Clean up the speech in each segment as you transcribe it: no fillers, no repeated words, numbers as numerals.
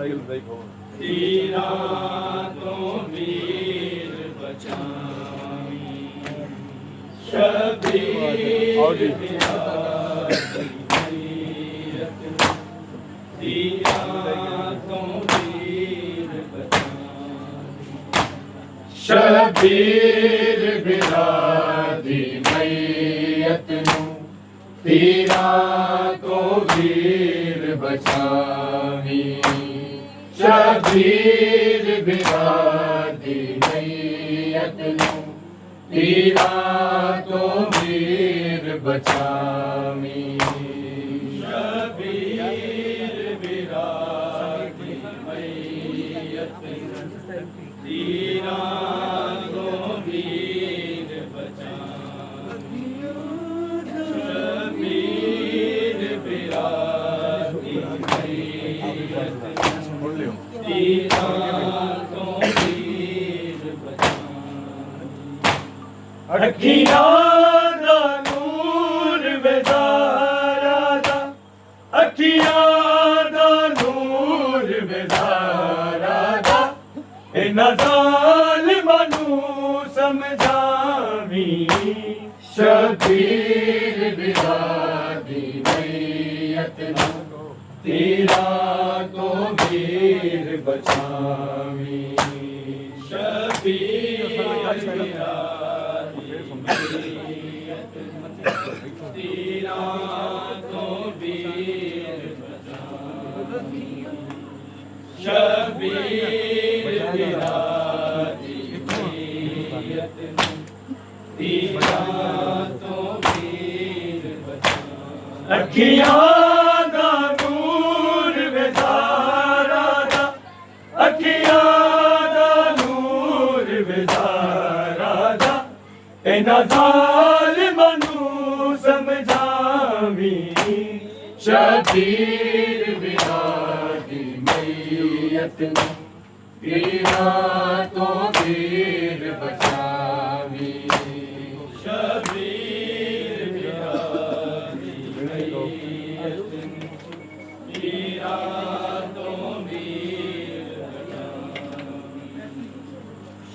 तीरा तो वीर बचावी शबीर तीरा तो वीर बचावी शबीर बिरादी मैयत नू तीरा तो वीर बचावी शबीर बिरादी मैयत नू तीरा तो वीर बचावी शबीर बिरादी मैयत नू तीरा तो वीर बचावी शबीर बिरादी मैयत नू तीरा तो वीर बचावी अखियां दा नूर बेज़ारा दा अखियां दा नूर बेज़ारा दा इन्हां ज़ालिमां नू समझावी शबीर बिरादी मैयत नू तीरा तो वीर बचावी शबीर बिरादी मैयत नू तीरा तो वीर बचावी शबीर बिरादी मैयत नू तीरा तो वीर बचावी अखियां दा नूर बेज़ारा दा अखियां दा नूर बेज़ारा दा इन्हां ज़ालिमां नू समझावी शबीर बिरादी मैयत नू तीरा तो वीर बचावी शबीर बिरादी मैयत नू तीरा तो वीर बचावी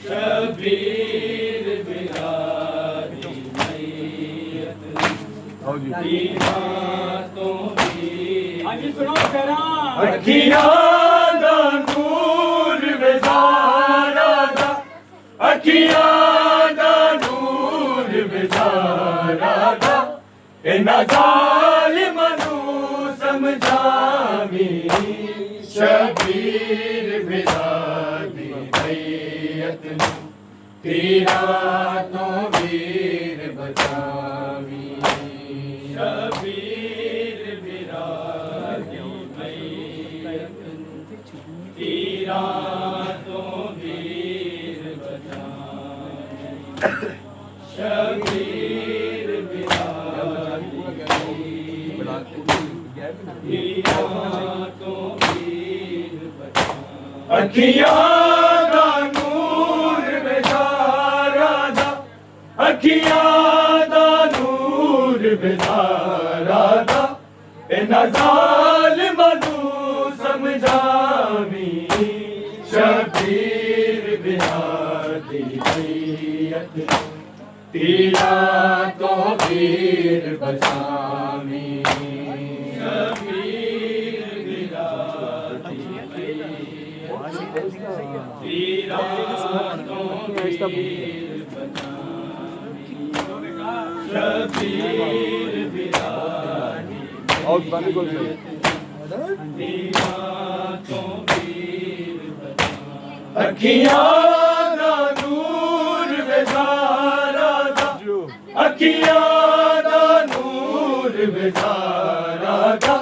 शबीर बिरादी मैयत नू तीरा तो वीर अखियां दा नूर बेज़ारा दा अखियां दा नूर बेज़ारा दा इन्हां ज़ालिमां नू समझावी शबीर बिरादी मैयत नू तीरा तो वीर बचावी शबीर बिरादी मैयत नू तीरा तो वीर बचावी शबीर बिरादी मैयत नू तीरा तो वीर बचावी अखियां दा नूर बेज़ारा दा अखियां दा नूर बेज़ारा दा इन्हां ज़ालिमां नू समझावी शबीर बिरादी मैयत नू तीरा तो वीर बचावी शबीर बिरादी मैयत नू तीरा तो वीर बचावी शबीर बिरादी तीरा तो वीर बचावी अखियां दा नूर बेज़ारा दा अखियां दा नूर बेज़ारा दा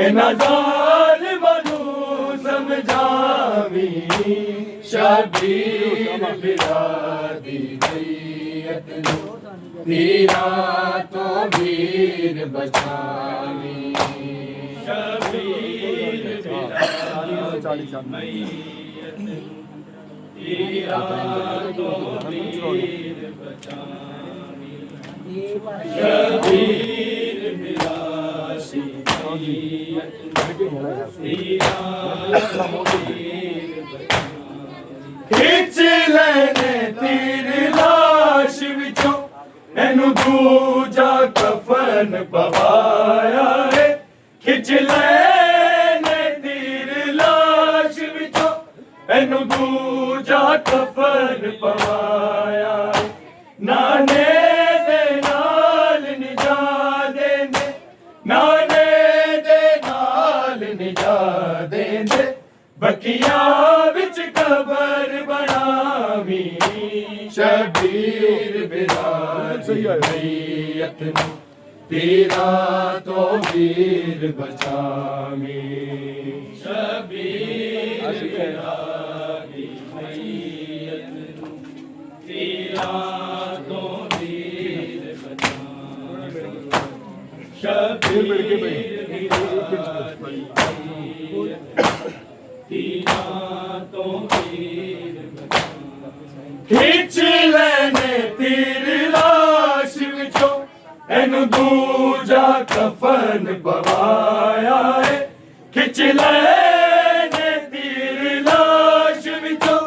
इन्हां ज़ालिमां नू समझावी शबीर बिरादी मैयत नू तीरा तो वीर बचावी शबीर बिरादी मैयत नू तीरा तो वीर बचावी शबीर बिरादी खिच लेने तीर लाश विचों एनू दूजा कफन पवाया है खिच लेने तीर लाश विचों एनू दूजा कफन पवाया है नाने दे नाल निजा देंदे नाने दे नाल निजा देंदे बकिया विच कबर बनावी शबीर बिरादत तेरा तो वीर बचावी शबीर बिरादत तेरा तो वीर बचावी शबीर खिच लेने तीर लाश विचों एनू दूजा कफन पवाया है खिच लेने तीर लाश विचों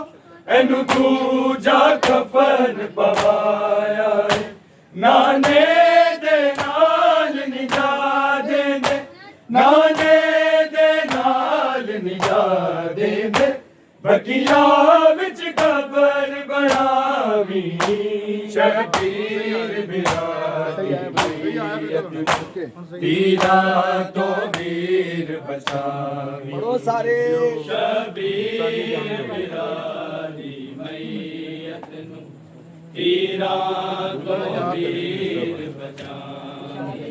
एनू दूजा कफन पवाया है नाने दे नाल निजा देंदे नाने दे नाल निजा देंदे बकिया विच कबर बनावी शबीर बिरादत तेरा तो वीर बचावी सारे शबीर बिरादी मैयत नू तेरा तो वीर बचावी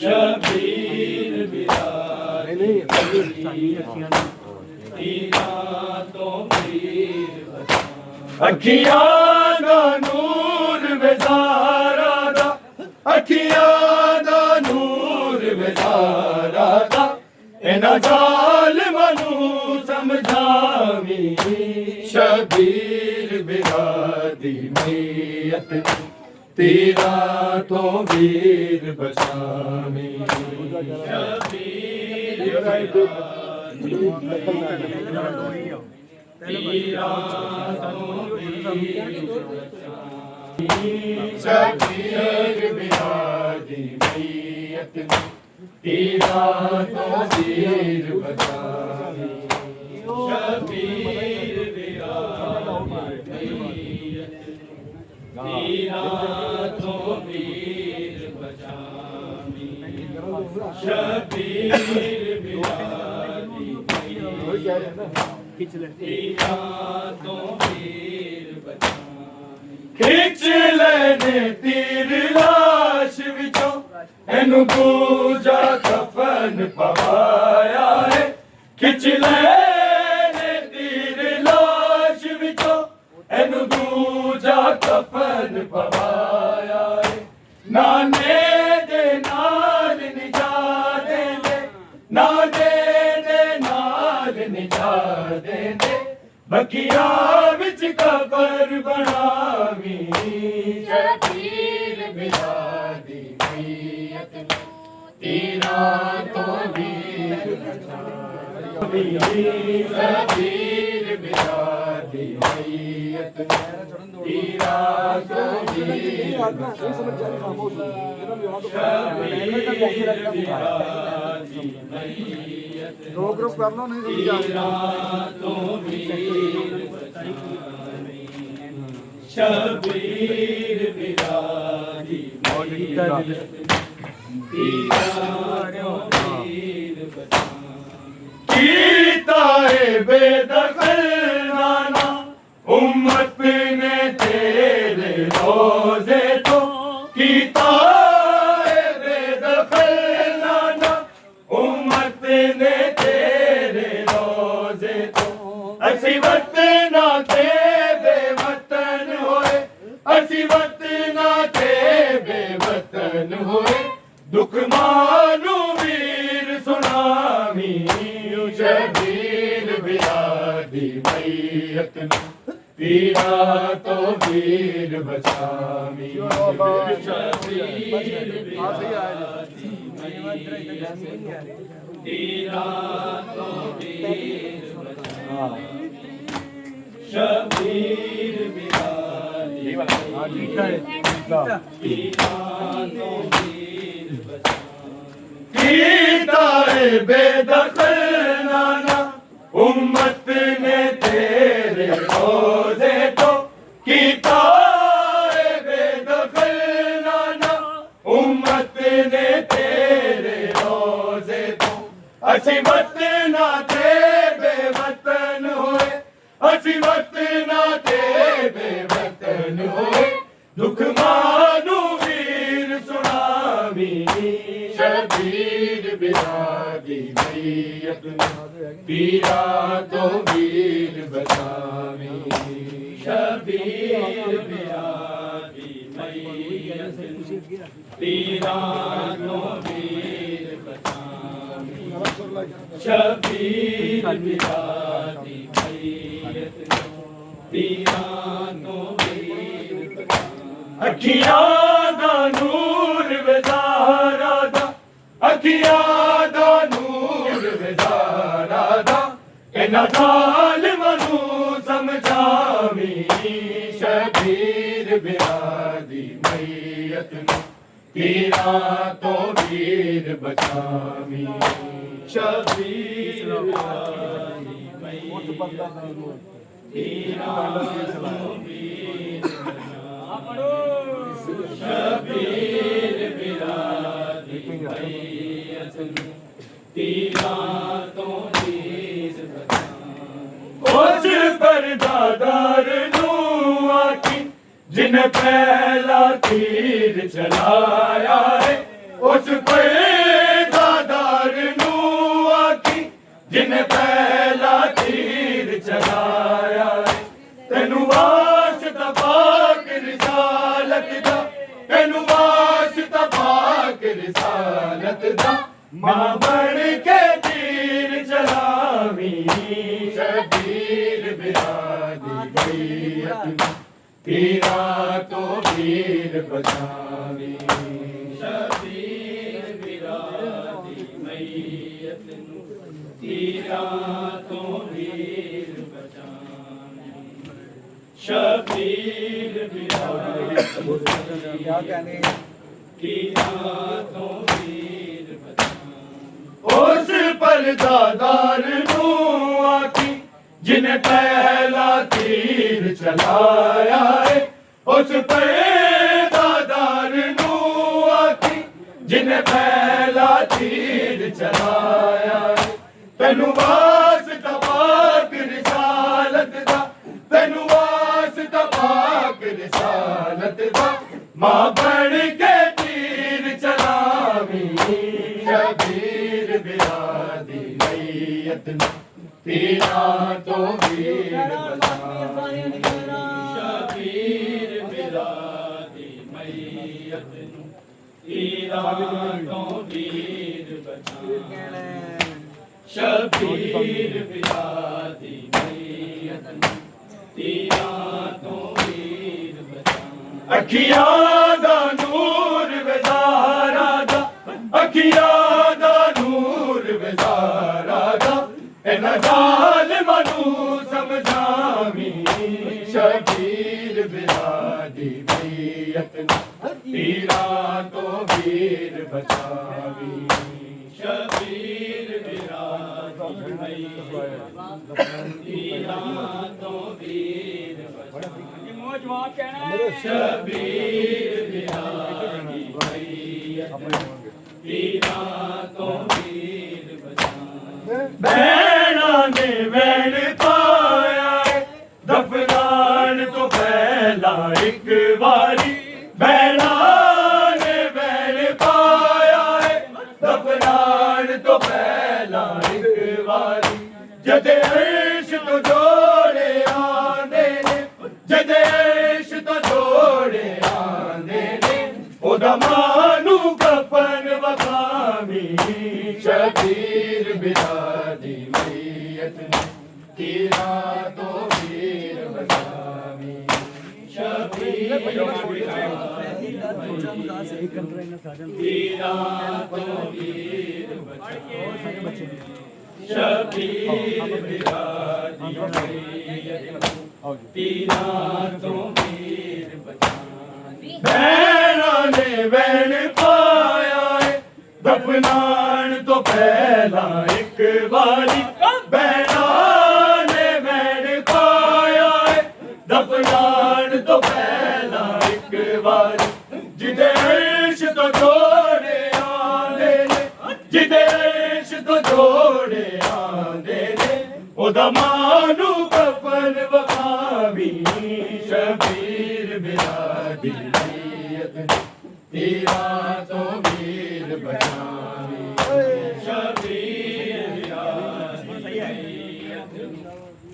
शबीर बिरादी अखियां दा नूर बेजारा दा अखियां दा नूर बेजारा दा इना जालिमां नू समझावी शबीर बिरादी मैयत तेरा तो वीर बचावी शबीर शबीर बिरादी मैयत तेरा तो वीर बचावी शबीर बिरादी मैयत तेरा तो वीर बचावी शबीर बिरादी खिच लेने तीर लाश विचों एनू दूजा कफन पवाया है खिच लेने तीर लाश विचों एनू दूजा कफन पवाया है नाने दे नाल निजा देंदे नाने दे नाल निजा देंदे बकिया विच कबर बनावी शबीर बिरादी मैयत तेरा तो वीर बचावी शबीर बिरादी मैयत तेरा तो वीर दो ग्रुप कर लो नहीं समझ आ शबीर बिरादी कीता है बेदखल नाना उम्मत ने तेरे रोजे तो कीता है बेदखल नाना उम्मत ने तेरे रोजे तो असी वतना ते बेवतन होए असी वतना ते बेवतन होए दुख मानू वीर सुनामी शबीर बिरादी मैयत तेरा तो वीर बचावी शबीर बिरादी तेरा तो वीर बचा शबीर बिरादी तेरा तो वीर बचा कीता है बेदखल नाना उम्मत ने तेरे रोज़े तो कीता है बेदखल नाना उम्मत ने तेरे रोज़े तो असी मत ना थे बेवतन होए असी मत ना थे बेवतन होए दुख मानू वीर सुनामी शबीर बिरादी मैयत पीरा तो वीर बचावी शबीर बिरादी मैयत पीरा तो वीर बचावी शबीर बिरादी मैयत पीरा तो वीर बचावी अखियां दा नूर वज़ारा दा अखियां दा नूर वज़ारा दा इन्हां ज़ालिमां नूं समझावी शबीर बिरादी मैयत पीरा तो वीर बचावी शबीर बिरादी मैयत पीरा तो वीर शबीर बिरादी मैयत पीरा तो वीर बचा उस पर दादार नूं आखी जिन पहला तीर चलाया है उस पर दादार नूं आखी जिन पहला तीर चलाया है तेनू वास्ता पाक रिसालत दा तेनू वास्ता पाक रिसालत दा मां बन के तीर चलावी शबीर बिरादी मैयत पीरा तो वीर बचावी शबीर बिरादी मैयत पीरा तो वीर बचावी शबीर बिरादी क्या कहने पीरा तो वीर उस पर दादार नूं आखी जिन पहला तीर चलाया है उस पर दादार नूं आखी जिन पहला तीर चलाया है तेनू वास्ता पाक रिसालत दा तेनू वास्ता पाक रिसालत दा मां बन के तीर चलावी शबीर बिरादी मैयत पीरा तो वीर बचावी शबीर बिरादी मैयत पीरा तो वीर बचावी शबीर बिरादी मैयत पीरा तो वीर बचावी अखियां दा नूर वज़ारा दा अखियां दा नूर वज़ारा दा इन्हां ज़ालिमां नूं समझावी शबीर बिरादी मैयत पीरा तो वीर बचावी शबीर बिरादी मैयत पीरा तो वीर बचावी शबीर बिरादी मैयत पीरा तो वीर बचावी भैणा ने वैण पाया दफनान तो पहला एक बारी भैणा ने वैण पाया दफनान तो पहला एक बारी जदे अर्श तो जोड़े आंदे ने जदे अर्श तो जोड़े आंदे ने ओदा मानू कफन वखामी शबीर बिरादी मैयत पीरा तो वीर बचावी शबीर बिरादी पीरा तो वीर ਸ਼ਬੀਰ ਬਿਰਾਦੀ ਪੀਰਾਂ ਤੋਂ ਵੀਰ ਬਚਾਨੀ ਭੈਣਾਂ ਨੇ ਵੈਣ ਪਾਇਆ ਏ ਦਫਨਾਣ ਤੋਂ ਪਹਿਲਾਂ ਇੱਕ ਵਾਰੀ ਭੈਣਾਂ ਨੇ ਵੈਣ ਪਾਇਆ ਏ ਦਫਨਾਣ ਤੋਂ ਪਹਿਲਾਂ ਇੱਕ ਵਾਰੀ ਜਿਹਦੇ ਇਰਸ਼ ਤੋਂ ਜੋੜੇ ਆਂਦੇ ਨੇ ਜਿਹਦੇ ਇਰਸ਼ ਤੋਂ ਜੋੜੇ ਆਂਦੇ ਨੇ ਉਹਦਾ ਮਾਨੂੰ ਕਫਨ ਵਖਾਵੀ ਸ਼ਬੀਰ ਬਿਰਾਦੀ ਤੇਰਾ ਤੋਂ ਵੀਰ ਬਚਾਵੀ ਸ਼ਬੀਰ ਬਿਰਾਦੀ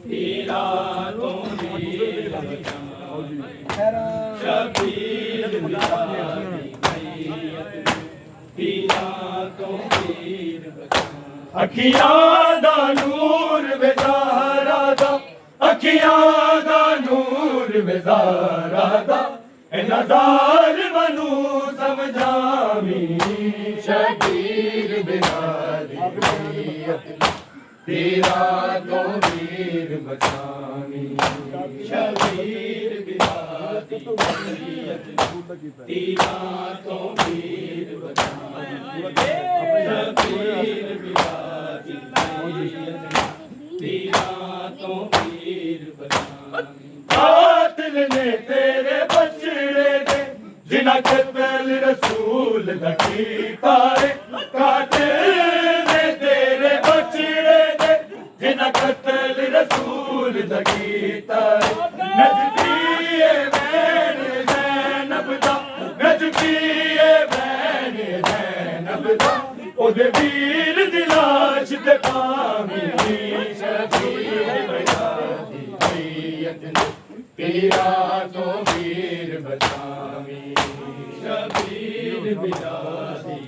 ਤੇਰਾ ਤੋਂ ਵੀਰ ਬਚਾਵੀ ਸ਼ਬੀਰ ਬਿਰਾਦੀ ਤੇਰਾ ਤੋਂ ਵੀਰ ਬਚਾਵੀ ਅੱਖੀਆਂ ਦਾ ਨੂਰ ਵਿਜ਼ਾਰਾ ਦਾ ਅੱਖੀਆਂ ਦਾ ਨੂਰ ਵਿਜ਼ਾਰਾ ਦਾ ਇਹਨਾਂ ਜ਼ਾਲਿਮਾਂ ਨੂੰ ਸਮਝਾਵੀਂ ਸ਼ਬੀਰ ਬਿਰਾਦੀ ਤੇਰਾ ਤੋਂ ਵੀਰ ਬਚਾਵੀਂ ਸ਼ਬੀਰ ਬਿਰਾਦੀ ਤੇਰਾ ਤੋਂ ਵੀਰ ਬਚਾਵੀਂ ਸ਼ਬੀਰ ਬਿਰਾਦੀ ਤੇਰਾ ਤੋਂ ਵੀਰ ਬਚਾਵੀਂ ਕਾਤਿਲ ਨੇ ਤੇਰੇ ਬਚੜੇ ਦੇ ਜਿਨ੍ਹਾਂ ਕਤਲ ਰਸੂਲ ਦਾ ਕੀਤਾ ਏ ਕਾਤਿਲ ਨੇ ਤੇਰੇ ਬਚੜੇ ਦੇ ਜਿਨ੍ਹਾਂ ਕਤਲ ਰਸੂਲ ਦਾ ਕੀਤਾ ਏ ਨਜਦੀ ਏ ਵੈਣ ਜ਼ੈਨਬ ਦਾ ਨਜਦੀ ਏ ਵੈਣ ਜ਼ੈਨਬ ਦਾ ਉਹਦੇ ਵੀਰ ਦੀ ਲਾਸ਼ ਤੇ ਪਾਵੀਂ ਸ਼ਬੀਰ ਬਿਰਾਦੀ ਤੇਰਾ ਤੋਂ ਵੀਰ ਬਚਾਵੀਂ ਸ਼ਬੀਰ ਬਿਰਾਦੀ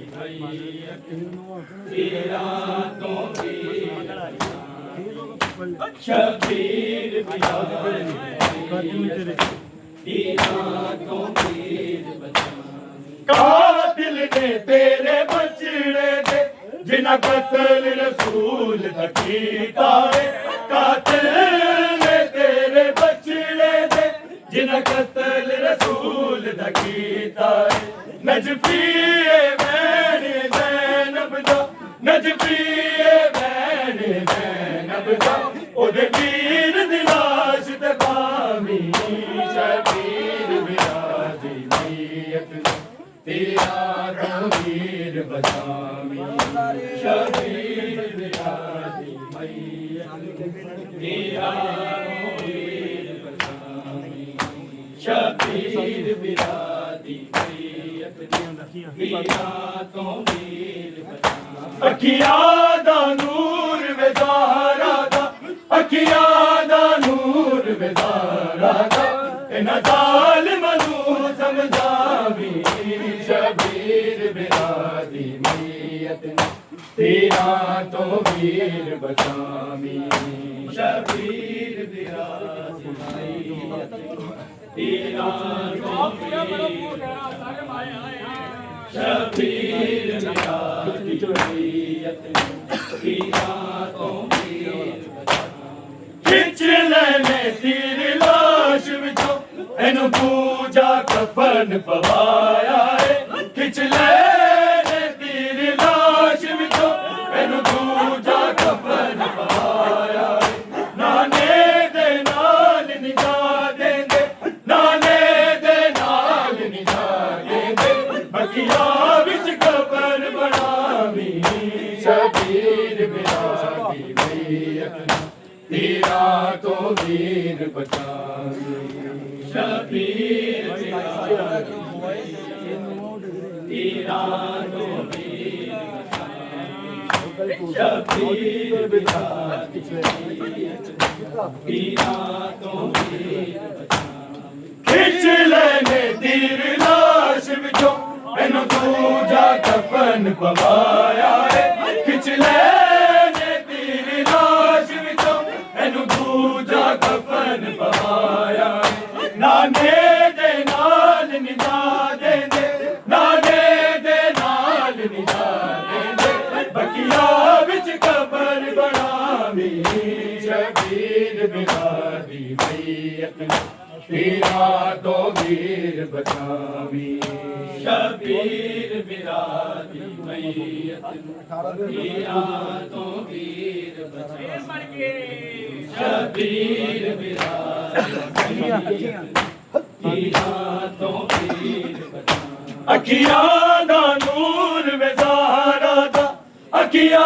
ਤੇਰਾ ਤੋਂ ਵੀਰ ਸ਼ਬੀਰ ਬਿਰਾਦੀ ਤੇਰਾ ਤੋਂ ਵੀਰ ਬਚਾਵੀਂ ਕਾਤਿਲ ਨੇ ਤੇਰੇ ਬਚੜੇ ਦੇ ਜਿਨ੍ਹਾਂ ਕਤਲ ਰਸੂਲ ਦਾ ਕੀਤਾ ਏ ਕਾਤਿਲ ਨੇ ਤੇਰੇ ਬਚੜੇ ਦੇ ਜਿਨ੍ਹਾਂ ਕਤਲ ਰਸੂਲ ਦਾ ਕੀਤਾ ਏ ਨਜਫੀ ਏ ਵੈਣ ਜ਼ੈਨਬ ਦਾ ਨਜਫੀ ਏ ਵੈਣ ਜ਼ੈਨਬ ਦਾ ਉਹਦੇ ਵੀਰ ਦੀ ਲਾਸ਼ ਤੇ ਪਾਵੀਂ ਸ਼ਬੀਰ ਬਿਰਾਦੀ ਤੇਰਾ ਤੋਂ ਵੀਰ ਬਚਾਵੀਂ ਸ਼ਬੀਰ ਬਿਰਾਦੀ ਤੇਰਾ ਤੋਂ ਵੀਰ ਬਚਾਵੀਂ ਸ਼ਬੀਰ ਬਿਰਾਦੀ ਤੇਰਾ ਤੋਂ ਵੀਰ ਬਚਾਵੀਂ ਅੱਖੀਆਂ ਦਾ ਨੂਰ ਵਿਜ਼ਾਰਾ ਦਾ ਅੱਖੀਆਂ ਦਾ ਨੂਰ ਵਿਜ਼ਾਰਾ ਦਾ ਇਹਨਾਂ ਜ਼ਾਲਿਮਾਂ ਨੂੰ ਸਮਝਾਵੀਂ ਸ਼ਬੀਰ ਬਿਰਾਦੀ ਤੇਰਾ ਤੋਂ ਵੀਰ ਬਚਾਵੀਂ ਸ਼ਬੀਰ ਬਿਰਾਦੀ ਤੇਰਾ ਤੋਂ ਵੀਰ ਸ਼ਬੀਰ ਬਿਰਾਦੀ ਤੇਰਾ ਤੋਂ ਵੀਰ ਖਿੱਚ ਲੈਨੇ ਤੇਰੀ ਲਾਸ਼ ਵਿੱਚੋਂ ਇਹਨੂੰ ਪੂਜਾ ਕਫਨ ਪਵਾਇਆ ਏ ਖਿੱਚ ਲੈਨੇ ਤੇਰੀ ਲਾਸ਼ ਵਿੱਚੋਂ ਇਹਨੂੰ ਪੂਜਾ ਕਫਨ ਪਵਾਇਆ ਏ ਨਾਨੇ ਦੇ ਨਾਲ ਨਿਜਾ ਦੇਂਦੇ ਨਾਨੇ ਦੇ ਨਾਲ ਨਿਜਾ ਦੇਂਦੇ ਬਕੀਆ ਵਿੱਚ ਕਬਰ ਬਣਾਵੀਂ ਸ਼ਬੀਰ ਬਿਰਾਦੀ ਤੇਰਾ ਤੋਂ ਵੀਰ ਬਚਾਵੀਂ ਸ਼ਬੀਰ ਬਿਰਾਦੀ ਤੇਰਾ ਤੋਂ ਵੀਰ ਬਚਾਵੀਂ ਸ਼ਬੀਰ ਬਿਰਾਦੀ ਤੇਰਾ ਤੋਂ ਵੀਰ ਬਚਾਵੀਂ ਖਿੱਚ ਲੈਨੇ ਤੀਰ ਲਾਸ਼ ਵਿੱਚੋਂ ਇਹਨੂੰ ਦੂਜਾ ਕਫਨ ਪਵਾਇਆ ਏ ਖਿੱਚ ਲੈਨੇ ਤੀਰ ਲਾਸ਼ ਵਿੱਚੋਂ ਇਹਨੂੰ ਦੂਜਾ ਕਫਨ ਪਵਾਇਆ ਏ ਨਾਨੇ ਦੇ ਨਾਲ ਨਿਜਾ ਦੇਂਦੇ ਨਾਨੇ ਦੇ ਨਾਲ ਨਿਜਾ ਦੇਂਦੇ ਬਕੀਆ ਵਿੱਚ ਕਬਰ ਬਣਾ शबीर बिरादी मैयत पीरा तो वीर बचावी शबीर बिरादी मैयत पीरा तो वीर बचावी शबीर बिरादी पीरा तो वीर बचावी अखियां दा नूर विज़ारा दा अखियां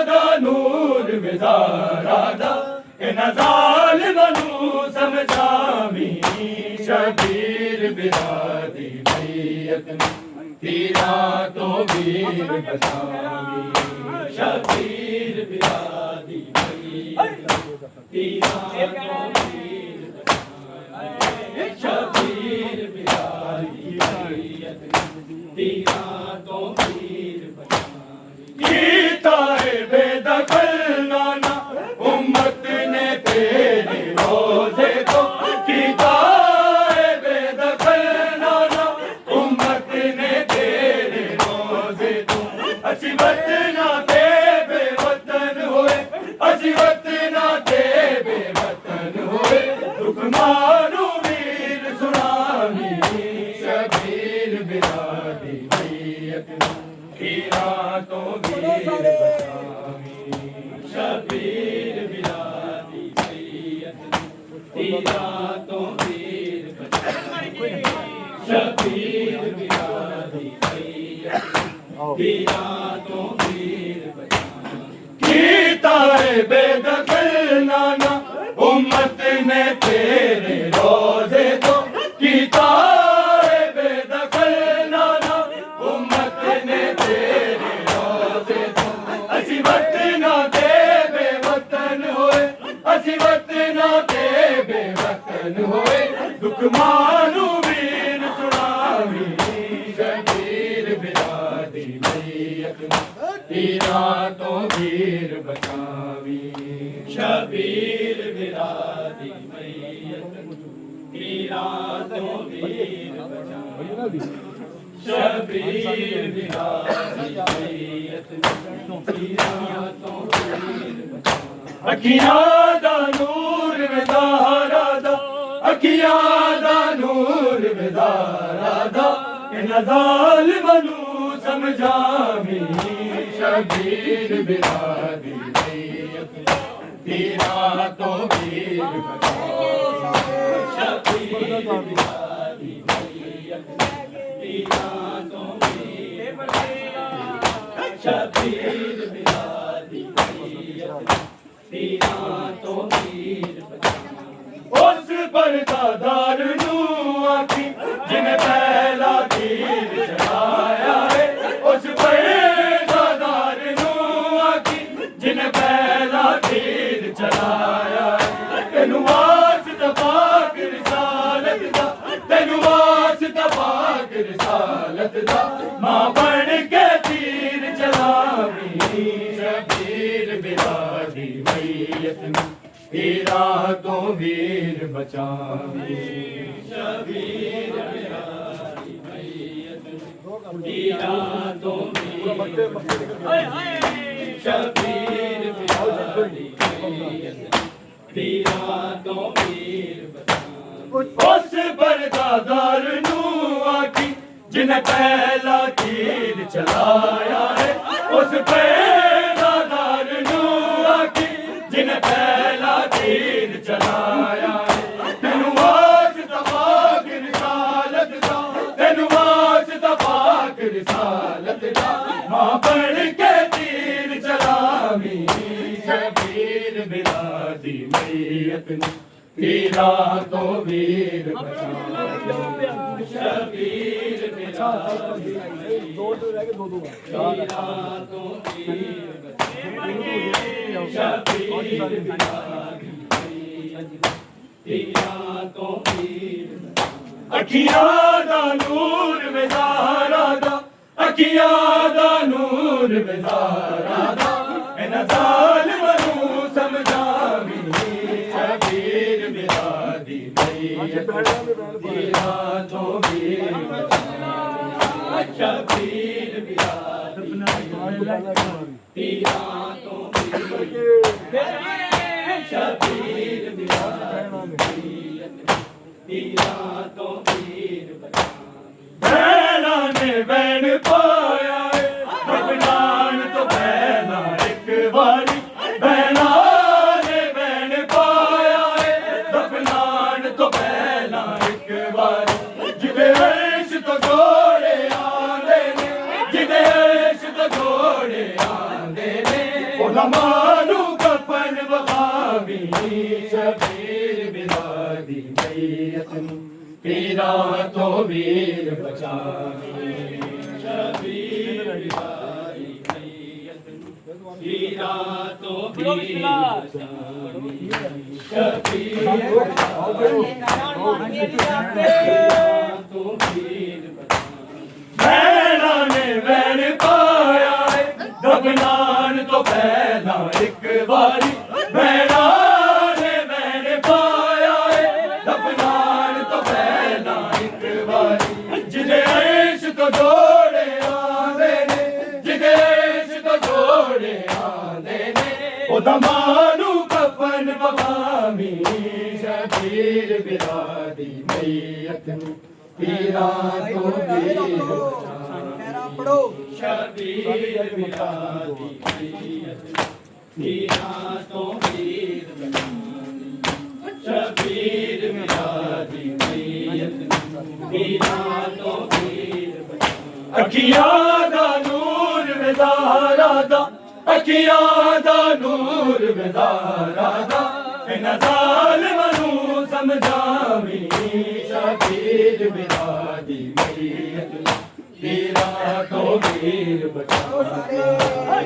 दा नूर विज़ारा दा इन्हां ज़ालिमां नूं समझावी शबीर बिरादी मैयत पीरा तो वीर बचावी शबीर बिरादी मैयत पीरा तो वीर बचावी शबीर बिरादी मैयत पीरा तो वीर बचावी कीता है बेदखल नाना उम्मत ने तेरे रोज़े को कीता है बेदखल नाना उम्मत ने तेरे रोज़े को असी वतना ते बेवतन होए असी वतना ते बेवतन होए दुख मारू वीर सुनावी शबीर बिरादी मैयत पीरा तो वीर बचावी शबीर बिरादी मैयत पीरा तो वीर बचावी शबीर बिरादी मैयत पीरा तो वीर बचावी कीता है बेदखल नाना उम्मत ने तेरे रोज़े तो कीता है बेदखल नाना उम्मत ने तेरे रोज़े तो असी वतना ते बेवतन होए असी वतना ते बेवतन होए दुख मानू वीर सुनावी शबीर बिरादी मैयत पीरा तो वीर बचावी शबीर बिरादी मैयत पीरा तो वीर बचावी शबीर बिरादी मैयत पीरा तो वीर बचावी अखियां दा नूर विज़ारा दा अखियां दा नूर विज़ारा दा इन्हां ज़ालिमां नूं समझावी शबीर बिरादी मैयत पीरा तो वीर बचावी शबीर बिरादी मैयत पीरा तो वीर बचावी शबीर बिरादी मैयत पीरा तो वीर बचावी उस परदादार नूं आखी जिन्हें पहला तीर चलाया है उस परदादार नूं आखी जिन्हें पहला तीर चलाया है तेनू वास्ता पाक रिसालत दा तेनू वास्ता पाक रिसालत दा मां बन के तीर चलावी शबीर बिरादी मैयत पीरा तो वीर बचावी शबीर बिरादी मैयत पीरा तो वीर शबीर बिरादी मैयत पीरा तो वीर बचावी उस परदादार नूं आखी जिन्हें पहला तीर चलाया है उस परदादार नूं आखी जिन्हें पहला तीर चलाया है तेनू वास्ता पाक रिसालत दा तेनू वास्ता पाक रिसालत दा मां बन के तीर चलावी शबीर बिरादी मैयत पीरा तो वीर बचावी शबीर बिरादी पीरा तो वीर बचावी शबीर बिरादी पीरा तो वीर अखियां दा नूर विज़ारा दा अखियां दा नूर विज़ारा दा इन्हां ज़ालिमां नूं समझावी शबीर बिरादी मैयत पीरा तो वीर बचावी शबीर बिरादी ਪੀਰਾਂ ਤੋਂ ਪੀਰ ਸ਼ਬੀਰ ਬਿਲਾਦੀ ਪੀਰਾਂ ਤੋਂ ਪੀਰ ਬਹਿਣਾ ਨੇ ਬੈਣ ਪਾਇਆ ਏ ਦਫਨਾਨ ਤੋਂ ਪਹਿਲਾਂ ਇੱਕ ਵਾਰੀ ਬਹਿਣਾ ਨੇ ਬੈਣ ਪਾਇਆ ਏ ਦਫਨਾਨ ਤੋਂ ਪਹਿਲਾਂ ਇੱਕ ਵਾਰੀ ਜਿਹਦੇ ਅਰਸ਼ ਤੋਂ ਘੋੜੇ ਆਉਂਦੇ ਨੇ ਜਿਹਦੇ ਅਰਸ਼ ਤੋਂ ਘੋੜੇ ਆਉਂਦੇ ਨੇ ਉਹਨਾਂ ਮਾਨੂੰ ਕਫਨ ਵਖਾਵੀ ਸ਼ਬੀਰ ਬਿਲਾਦੀ ਮਈਤ ਨੂੰ ਪੀਰਾਂ ਤੋਂ ਵੀਰ ਬਚਾਵੀ ਸ਼ਬੀਰ ਬਿਲਾਦੀ ਮਈਤ ਨੂੰ ਪੀਰਾਂ ਤੋਂ ਵੀਰ ਬਚਾਵੀ ਸ਼ਬੀਰ ਤੋਂ ਵੀਰ ਬੈਣਾ ਨੇ ਬੈਣ ਪਾਇਆ ਏ ਦਫਨਾਨ ਤੋਂ ਪਹਿਲਾਂ ਇੱਕ ਵਾਰੀ ਬੈਣਾ ਨੇ ਬੈਣ ਪਾਇਆ ਏ ਦਫਨਾਨ ਤੋਂ ਪਹਿਲਾਂ ਇੱਕ ਵਾਰੀ ਜਿਹਦੇ ਅਰਸ਼ ਤੋਂ ਘੋੜੇ ਆਉਂਦੇ ਨੇ ਜਿਹਦੇ ਅਰਸ਼ ਤੋਂ ਘੋੜੇ ਆਉਂਦੇ ਨੇ ਉਹਦਾ ਮਾਨੂੰ ਕਫਨ ਵਖਾਵੀ ਸ਼ਬੀਰ ਬਿਲਾਦੀ ਮਈਤ ਨੂੰ ਪੀਰਾਂ ਤੋਂ ਵੀਰ ਪੜੋ ਸ਼ਬੀਰ ਬਿਲਾਦੀ ਮਈਤ ਪੀਰਾਂ ਤੋਂ ਵੀਰ ਸ਼ਬੀਰ ਬਿਲਾਦੀ ਮਈਤ ਪੀਰਾਂ ਤੋਂ ਵੀਰ ਅੱਖੀਆਂ ਦਾ ਨੂਰ ਵਿਜ਼ਾਰਾ ਦਾ ਅੱਖੀਆਂ ਦਾ ਨੂਰ ਵਿਜ਼ਾਰਾ ਦਾ ਇਹਨਾਂ ਜ਼ਾਲਮਾਂ ਨੂੰ ਸਮਝਾਵੀਂ ਸ਼ਬੀਰ ਬਿਲਾਦੀ ਮਈਤ ਪੀਰਾਂ ਤੋਂ ਵੀਰ ਬਚਾਓ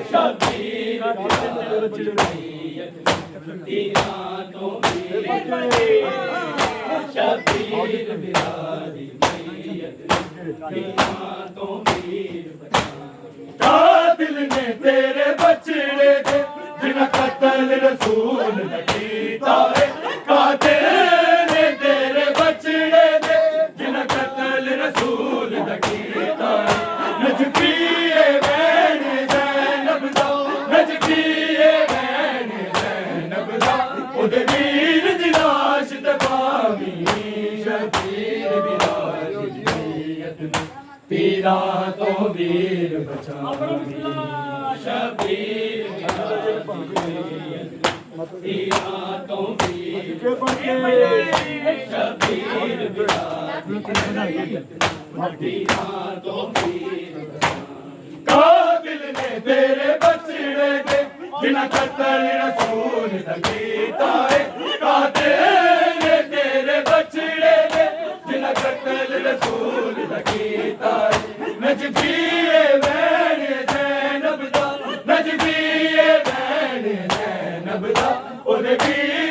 ਸ਼ਬੀਰ ਬਿਲਾਦੀ ਮਈਤ ਪੀਰਾਂ ਤੋਂ ਵੀਰ ਸ਼ਬੀਰ ਬਿਲਾਦੀ ਮਈਤ ਪੀਰਾਂ ਤੋਂ ਵੀਰ ਕਾਤਿਲ ਨੇ ਤੇਰੇ ਬਚੜੇ ਦੇ ਜਿਨ੍ਹਾਂ ਕਤਲ ਰਸੂਲ ਦਾ ਕੀਤਾ ਹੈ ਕਾਤਿਲ ਨੇ ਤੇਰੇ ਬਚੜੇ ਦੇ ਜਿਨ੍ਹਾਂ ਕਤਲ ਰਸੂਲ ਦਾ ਕੀਤਾ ਹੈ ਨਜਫੀਏ ਬੈਣ ਜ਼ੈਨਬ ਦਾ ਨਜਫੀਏ ਬੈਣ ਜ਼ੈਨਬ ਦਾ ਉਹਦੇ ਵੀਰ ਦੀ ਲਾਸ਼ ਦਬਾਵੀਂ ਸ਼ਬੀਰ ਬਿਲਾਦੀ ਮਈਤ ਨੂੰ ਪੀਰਾਂ ਤੋਂ ਵੀਰ ਬਚਾਵੀਂ ਸ਼ਬੀਰ ਬਿਲਾਦੀ ਮਈਤ ਪੀਰਾਂ ਤੋਂ ਵੀਰ ਸ਼ਬੀਰ ਬਿਲਾਦੀ ਮਈਤ ਪੀਰਾਂ ਤੋਂ ਵੀਰ ਕਾਤਿਲ ਨੇ ਤੇਰੇ ਬਚੜੇ ਦੇ ਜਿਨ੍ਹਾਂ ਕਤਲ ਰਸੂਲ ਦਾ ਕੀਤਾ ਹੈ ਕਾਤਿਲ ਨੇ ਤੇਰੇ ਬਚੜੇ ਦੇ ਜਿਨ੍ਹਾਂ ਕਤਲ ਰਸੂਲ ਦਾ ਕੀਤਾ ਹੈ ਨਜਫੀਏ ਬੈਣ ਜ਼ੈਨਬ ਦਾ ਨਜਫੀਏ ਬੈਣ ਜ਼ੈਨਬ ਦਾ ਉਹਦੇ ਵੀਰ